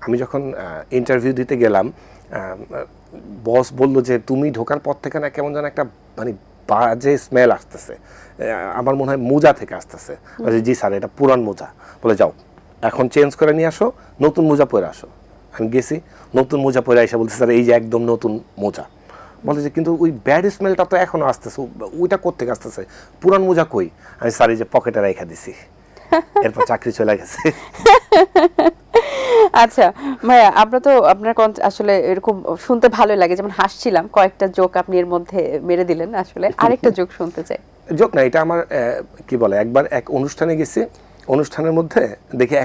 আমি যখন ইন্টারভিউ দিতে গেলাম, বস বলল যে তুমি ঢোকার পর থেকে না কেমন যেন একটা মানে বাজে স্মেল আসতেছে, আমার মনে হয় মোজা থেকে আসতেছে। জি স্যার, এটা পুরান মোজা। বলে যাও এখন চেঞ্জ করে নিয়ে আসো, নতুন মোজা পরে আসো। আমি গেছি, নতুন মোজা পরে এসে বলতে স্যার এই যে একদম নতুন মোজা। বলে যে কিন্তু ওই ব্যাড স্মেলটা তো এখনো আসতেছে, ওইটা কোত্থেকে আসতেছে, পুরান মোজা কই? আমি স্যার এই যে পকেটে রেখে দিছি। এরপর চাকরি চলে গেছে। আচ্ছা ভাইয়া, আমরা তো আপনার আসলে এরকম শুনতে ভালোই লাগে, যেমন হাসছিলাম, কয়েকটা জোক আপনি এর মধ্যে মেরে দিলেন। আসলে আরেকটা জোক শুনতে চাই। জোক না, এটা আমার কি বলে, একবার এক অনুষ্ঠানে গেছি, অনুষ্ঠানের মধ্যে দেখি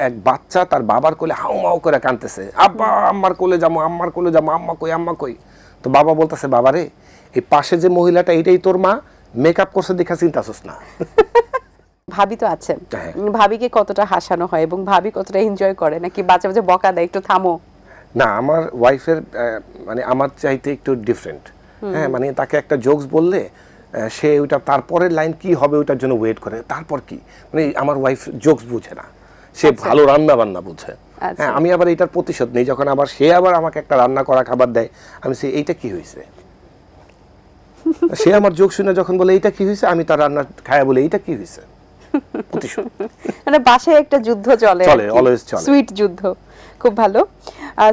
এক বাচ্চা তার বাবার কোলে হাউ মাউ করে কাঁদতেছে, আব্বা আম্মার কোলে যাবো, আম্মার কোলে যাবো, আম্মা কই, আম্মা কই। তো বাবা বলতেছে, বাবা রে, এই পাশে যে মহিলাটা এটাই তোর মা, মেকআপ করছে দেখা চিন্তাছিস না। ভাবি তো আছেন, হ্যাঁ। ভাবিকে কতটা হাসানো হয় এবং ভাবি কতটা এনজয় করে, নাকি বাচ্চা বাচ্চা বকা দেয় একটু থামো? না, আমার ওয়াইফের মানে আমার চাইতে একটু ডিফারেন্ট। হ্যাঁ, মানে তাকে একটা জোকস বললে সে ওইটা তারপরের লাইন কি হবে ওইটার জন্য ওয়েট করে, তারপর কি, মানে আমার ওয়াইফ জোকস বুঝে না, সে ভালো রান্না বান্না বুঝে। হ্যাঁ, আমি আবার এটার প্রতিশোধ নেই, যখন আবার সে আবার আমাকে একটা রান্না করা খাবার দেয়, আমি সে এইটা কি হয়েছে, সে আমার জোক শুনে যখন বলে এইটা কি হয়েছে, আমি তার রান্না খায়া বলে এইটা কি হয়েছে, প্রতিশোধ। মানে বাসায় একটা যুদ্ধ চলে, অলওয়েজ চলে, সুইট যুদ্ধ। খুব ভালো।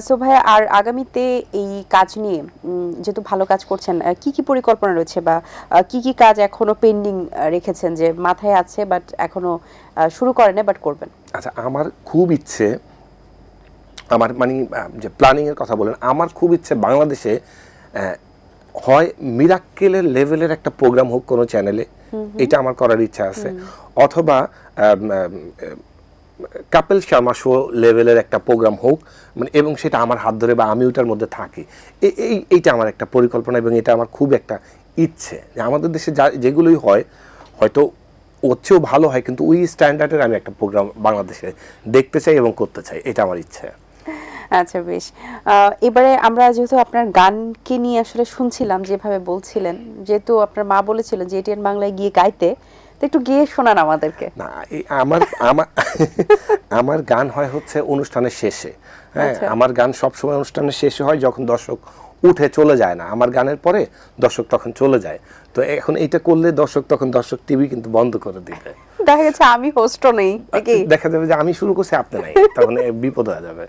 সো ভাইয়া, আর আগামীতে এই কাজ নিয়ে যেহেতু ভালো কাজ করছেন, কি কি পরিকল্পনা রয়েছে বা কি কি কাজ এখনো পেন্ডিং রেখেছেন, যে মাথায় আছে বাট এখনো শুরু করেন না বাট করবেন? আচ্ছা, আমার খুব ইচ্ছে, আমার মানে যে প্ল্যানিং এর কথা বলেন, আমার খুব ইচ্ছে বাংলাদেশে হয় মিরাক্কেলের লেভেলের একটা প্রোগ্রাম হোক কোনো চ্যানেলে, এটা আমার করার ইচ্ছা আছে, অথবা কাপিল শর্মা শো লেভেলের একটা প্রোগ্রাম হোক, মানে এবং সেটা আমার হাত ধরে বা আমি ওটার মধ্যে থাকি, এইটা আমার একটা পরিকল্পনা এবং এটা আমার খুব একটা ইচ্ছে যে আমাদের দেশে যেগুলোই হয় হয়তো ওর চেয়েও ভালো হয়, কিন্তু ওই স্ট্যান্ডার্ডের আমি একটা প্রোগ্রাম বাংলাদেশে দেখতে চাই এবং করতে চাই, এটা আমার ইচ্ছে। আচ্ছা বেশ। এবারে আমরা যেহেতু আপনার গানকে নিয়ে আসলে শুনছিলাম, যেভাবে বলছিলেন, যেহেতু আপনার মা বলেছিলেন যে এটিএন বাংলায় গিয়ে গাইতে, তো একটু গিয়ে শোনান আমাদেরকে। না, আমার আমার আমার গান হয় হচ্ছে অনুষ্ঠানের শেষে। হ্যাঁ, আমার গান সবসময় অনুষ্ঠানের শেষে হয়, যখন দর্শক উঠে চলে যায় না, আমার গানের পরে দর্শক তখন চলে যায়। তো এখন এইটা করলে তখন দর্শক টিভি কিন্তু বন্ধ করে দিবে, দেখা গেছে আমি হোস্টও নেই, দেখা যাবে যে আমি শুরু করছি আপনি নাই, তখন বিপদ হয়ে যাবে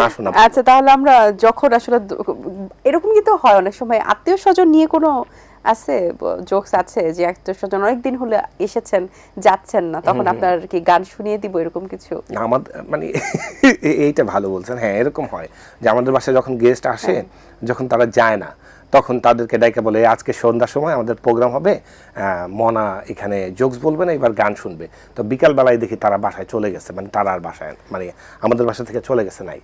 না শোনা। আচ্ছা, তাহলে আমরা যখন আসলে এরকম কিন্তু হয় অনেক সময়, আত্মীয় স্বজন নিয়ে কোনো আছে জোকস আছে যে আত্মীয় স্বজন অনেকদিন হলে এসেছেন, যাচ্ছেন না, তখন আপনার কি গান শুনিয়ে দিব, এরকম কিছু? আমার মানে এইটা ভালো বলছেন, হ্যাঁ এরকম হয় যে আমাদের বাসায় যখন গেস্ট আসে, যখন তারা যায় না, তখন তাদেরকে ডাইকে বলে আজকে সন্ধ্যার সময় আমাদের প্রোগ্রাম হবে, মনা এখানে জোকস বলবে না, এবার গান শুনবে। তো বিকালবেলায় দেখি তারা বাসায় চলে গেছে, মানে তারা আর বাসায় মানে আমাদের বাসা থেকে চলে গেছে নাই।